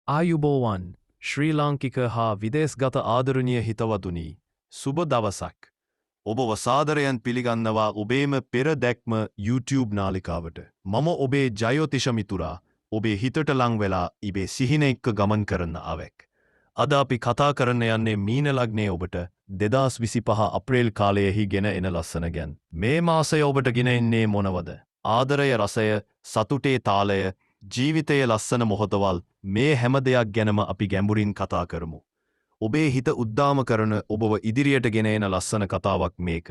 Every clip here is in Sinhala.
ආයුබෝවන් ශ්‍රී ලාංකික හා විදේශගත ආදරණීය හිතවතුනි සුබ දවසක්. ඔබව සාදරයෙන් පිළිගන්නවා ඔබේම පෙර දැක්ම YouTube නාලිකාවට. මම ඔබේ ජයෝතිෂ මිතුරා ඔබේ හිතට ලං වෙලා ඉබේ සිහින එක්ක ගමන් කරන්න ආවෙක්. අද අපි කතා කරන්න යන්නේ මීන ලග්නයේ ඔබට 2025 අප්‍රේල් කාලයේහි ගෙන එන ලස්සන ගැන්. මේ මාසය ඔබට ගෙන එන්නේ මොනවද? ආදරය රසය, සතුටේ තාලය, ජීවිතයේ ලස්සන මොහොතවල් මේ හැම දෙයක් ගැනම අපි ගැඹුරින් කතා කරමු. ඔබේ හිත උද්දාම කරන ඔබව ඉදිරියට ගෙන එන ලස්සන කතාවක් මේක.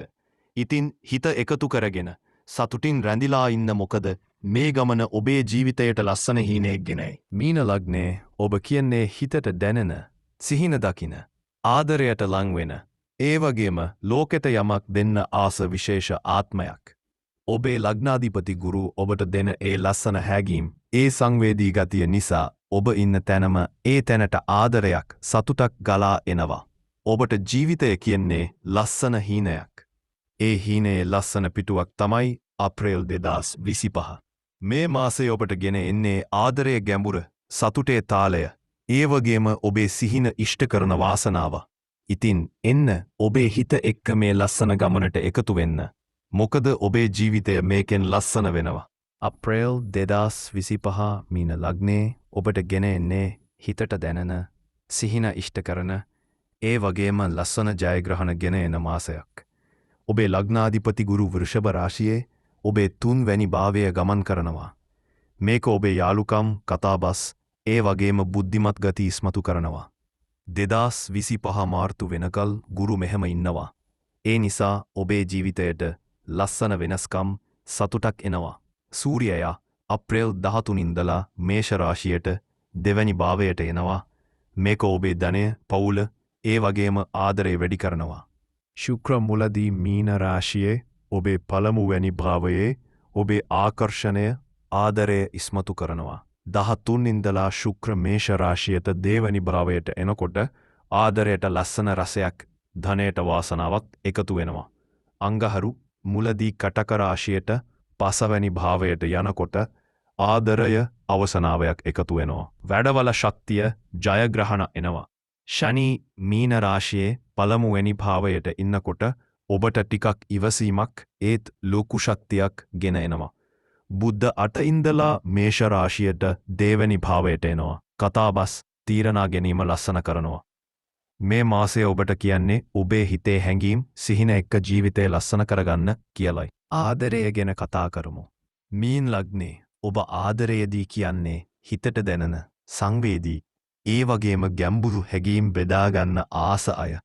ඉතින් හිත එකතු කරගෙන සතුටින් රැඳිලා ඉන්න මොකද මේ ගමන ඔබේ ජීවිතයට ලස්සන හීනයක් ගෙනයි. මීන ලග්නේ ඔබ කියන්නේ හිතට දැනෙන, සිහින දකින, ආදරයට ලං වෙන, ඒ වගේම ලෝකෙට යමක් දෙන්න ආස විශේෂ ආත්මයක්. ඔබේ ලග්නාධිපති ගුරු ඔබට දෙන ඒ ලස්සන හැගීම්, ඒ සංවේදී ගතිය නිසා ඔබ ඉන්න තැනම ඒ තැනට ආදරයක්, සතුටක් ගලා එනවා. ඔබට ජීවිතය කියන්නේ ලස්සන හීනයක්. ඒ හීනයේ ලස්සන පිටුවක් තමයි අප්‍රේල් 2025. මේ මාසයේ ඔබට ගෙන එන්නේ ආදරයේ ගැඹුර, සතුටේ තාලය, ඒ වගේම ඔබේ සිහින ඉෂ්ට කරන වාසනාව. ඉතින් එන්න ඔබේ හිත එක්ක මේ ලස්සන ගමනට එකතු වෙන්න. මොකද ඔබේ ජීවිතය මේකෙන් ලස්සන වෙනවා. අප්‍රේල් 2025 මීන ලග්නේ ඔබට ගෙන එන්නේ හිතට දැනෙන, සිහින ඉෂ්ට කරන, ඒ වගේම ලස්සන ජයග්‍රහණ ගෙන එන මාසයක්. ඔබේ ලග්නාධිපති ගුරු වෘෂභ රාශියේ ඔබේ 3 වැනි භාවය ගමන් කරනවා. මේක ඔබේ යාළුකම්, කතාබස්, ඒ වගේම බුද්ධිමත් ගති ඉස්මතු කරනවා. 2025 මාර්තු වෙනකල් ගුරු මෙහෙම ඉන්නවා. ඒ නිසා ඔබේ ජීවිතයට ලස්සන වෙනස්කම්, සතුටක් එනවා. සූර්යයා අප්‍රේල් 13 ඉඳලා මේෂ රාශියට 2 වැනි භාවයට එනවා. මේක ඔබේ ධනය, පවුල, ඒ වගේම ආදරය වැඩි කරනවා. ශුක්‍ර මුලදී මීන රාශියේ ඔබේ පළමු වැනි භාවයේ ඔබේ ආකර්ෂණය, ආදරය ඉස්මතු කරනවා. 13 ඉඳලා ශුක්‍ර මේෂ රාශියට 2 වැනි භාවයට එනකොට ආදරයට ලස්සන රසයක්, ධනයට වාසනාවක් එකතු වෙනවා. අංගහරු මුලදී කටක රාශියට 5 වැනි භාවයට යනකොට ආදරය, අවසනාවයක් එකතු වෙනවා. වැඩවල ශක්තිය, ජයග්‍රහණ එනවා. ශනි මීන රාශියේ පළමු වැනි භාවයට ඉන්නකොට ඔබට ටිකක් ඉවසීමක්, ඒත් ලොකු ශක්තියක් ගෙන එනවා. බුද්ධ 8 ඉඳලා මේෂ රාශියට 2 වැනි භාවයට එනවා. කතාබස්, තීරණා ගැනීම ලස්සන කරනවා. මේ මාසය ඔබට කියන්නේ ඔබේ හිතේ හැඟීම්, සිහින එක්ක ජීවිතය ලස්සන කරගන්න කියලයි. ආදරය ගැන කතා කරමු. මීන ලග්නේ ඔබ ආදරයේදී කියන්නේ හිතට දැනෙන, සංවේදී, ඒ වගේම ගැඹුරු හැඟීම් බෙදාගන්න ආස අය.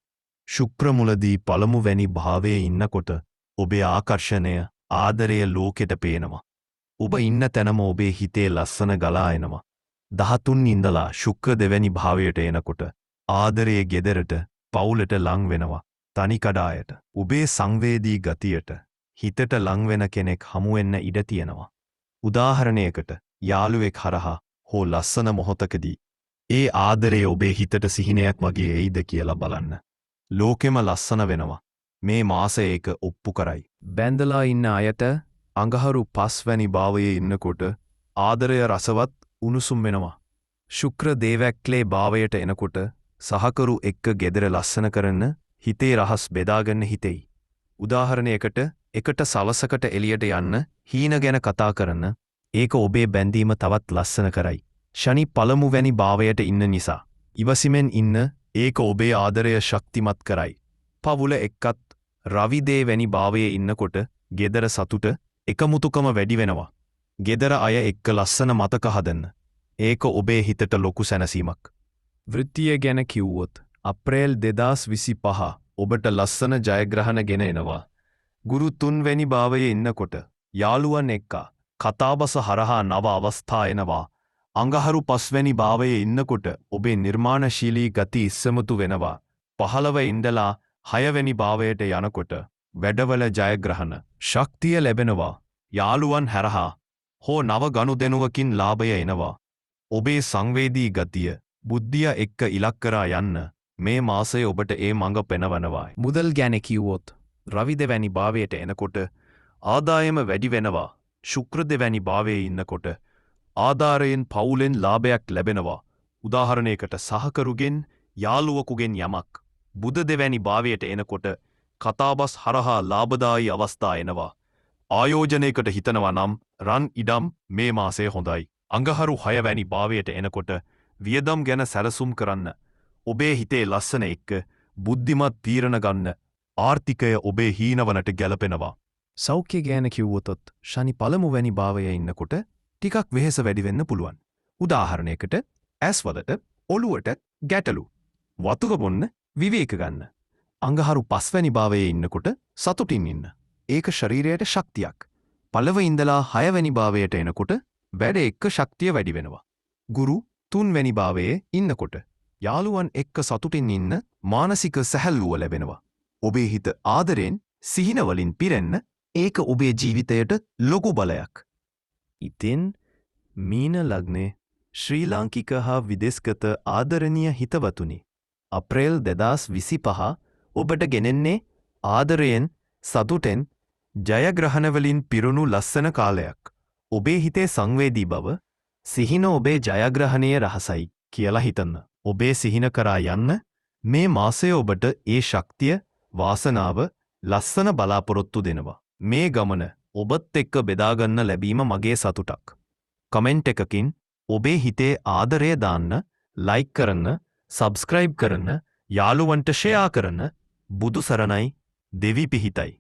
ශුක්‍ර මුලදී පළමු වැනි භාවයේ ඉන්නකොට ඔබේ ආකර්ෂණය, ආදරය ලෝකෙට පේනවා. ඔබ ඉන්න තැනම ඔබේ හිතේ ලස්සන ගලා එනවා. 13 ඉඳලා ශුක්‍ර 2 වැනි භාවයට එනකොට ආදරයේ ගෙදරට, පවුලට ලං වෙනවා. තනිකඩායට, ඔබේ සංවේදී ගතියට, හිතට ලං වෙන කෙනෙක් හමු වෙන්න ඉඩ තියෙනවා. උදාහරණයකට යාළුවෙක් හරහා හෝ ලස්සන මොහොතකදී ඒ ආදරය ඔබේ හිතට සිහිනයක් වගේ එයිද කියලා බලන්න. ලෝකෙම ලස්සන වෙනවා. මේ මාසය ඒක ඔප්පු කරයි. බැඳලා ඉන්න අයට අඟහරු 5 වැනි භාවයේ ඉන්නකොට ආදරය රසවත්, උණුසුම් වෙනවා. ශුක්‍ර දේවැක්ලේ භාවයට එනකොට සහකරු එක්ක ගෙදර ලස්සන කරන්න, හිතේ රහස් බෙදාගන්න හිතෙයි. උදාහරණයකට එකට සවසකට එළියට යන්න, හීන ගැන කතා කරන්න, ඒක ඔබේ බැඳීම තවත් ලස්සන කරයි. ශනි පළමු වැනි භාවයට ඉන්න නිසා ඉවසිමෙන් ඉන්න, ඒක ඔබේ ආදරය ශක්තිමත් කරයි. පවුල එක්කත් රවි 2 වැනි භාවයේ ඉන්නකොට ගෙදර සතුට, එකමුතුකම වැඩි වෙනවා. ගෙදර අය එක්ක ලස්සන මතක හදන්න, ඒක ඔබේ හිතට ලොකු සැනසීමක්. වෘත්තිය ගැන කිව්වොත් අප්‍රේල් 2025 ඔබට ලස්සන ජයග්‍රහණ ගෙන එනවා. ගුරු 3 වැනි භාවයේ ඉන්නකොට යාළුවන් එක්ක කතාබස හරහා නව අවස්ථා එනවා. අඟහරු 5 වැනි භාවයේ ඉන්නකොට ඔබේ නිර්මාණශීලී ගති ඉස්සමුතු වෙනවා. 15 ඉඳලා 6 වැනි භාවයට යනකොට වැඩවල ජයග්‍රහණ, ශක්තිය ලැබෙනවා. යාළුවන් හරහා හෝ නව ගනුදෙනුවකින් ලාභය එනවා. ඔබේ සංවේදී ගතිය, බුද්ධිය එක්ක ඉලක්කරා යන්න මේ මාසය ඔබට ඒ මඟ පෙනවනවා. මුදල් ගැන කිව්වොත් රවි 2 වැනි භාවයට එනකොට ආදායම වැඩි වෙනවා. ශුක්‍ර 2 වැනි භාවයේ ඉන්නකොට ආධාරයෙන් පවුලෙන් ලාභයක් ලැබෙනවා. උදාහරණයකට සහකරුගෙන් යාළුවකුගෙන් යමක් බුද දෙවැනි භාවයට එනකොට කතාබස් හරහා ලාභදායි අවස්ථා එනවා. ආයෝජනයකට හිතනවා නම් රන් ඉඩම් මේ මාසය හොඳයි. අඟහරු 6 වැනි භාවයට එනකොට වියදම් ගැන සැලසුම් කරන්න. ඔබේ හිතේ ලස්සන එක්ක බුද්ධිමත් තීරණ ගන්න. ආර්ථිකය ඔබේ හීනවලට ගැලපෙනවා. සෞඛ්‍ය ගැන කිව්වොත් ශනි පළමු වැනි භාවයේ ඉන්නකොට ටිකක් වෙහෙස වැඩි වෙන්න පුළුවන්. උදාහරණයකට ඇස්වලට ඔළුවට ගැටලු. වතුර බොන්න විවේක ගන්න. අඟහරු 5 වැනි භාවයේ ඉන්නකොට සතුටින් ඉන්න. ඒක ශරීරයට ශක්තියක්. පළවෙනි ඉඳලා 6 වැනි භාවයට එනකොට වැඩ එක්ක ශක්තිය වැඩි වෙනවා. ගුරු 3 වැනි භාවයේ ඉන්නකොට යාළුවන් එක්ක සතුටින් ඉන්න මානසික සැහැල්ලුව ලැබෙනවා. ඔබේ හිත ආදරෙන් සිහින වලින් පිරෙන්න ඒක ඔබේ ජීවිතයට ලොකු බලයක්. ඉතින් මීන ලග්නේ ශ්‍රී ලාංකික හා විදේශගත ආදරණීය හිතවතුනි. අප්‍රේල් 2025 ඔබට ගෙනෙන්නේ ආදරයෙන් සතුටෙන් ජයග්‍රහණවලින් පිරුණු ලස්සන කාලයක්. ඔබේ හිතේ සංවේදී බව සිහින ඔබේ ජයග්‍රහණයේ රහසයි කියලා හිතන්න. ඔබේ සිහින කරා යන්න මේ මාසය ඔබට ඒ ශක්තිය වාසනාව ලස්සන බලාපොරොත්තු දෙනවා. මේ ගමන ඔබත් එක්ක බෙදාගන්න ලැබීම මගේ සතුටක්. කමෙන්ට් එකකින් ඔබේ හිතේ ආදරය දාන්න, ලයික් කරන්න, සබ්ස්ක්‍රයිබ් කරන්න, යාළුවන්ට ෂෙයා කරන්න. බුදු සරණයි, දෙවි පිහිටයි.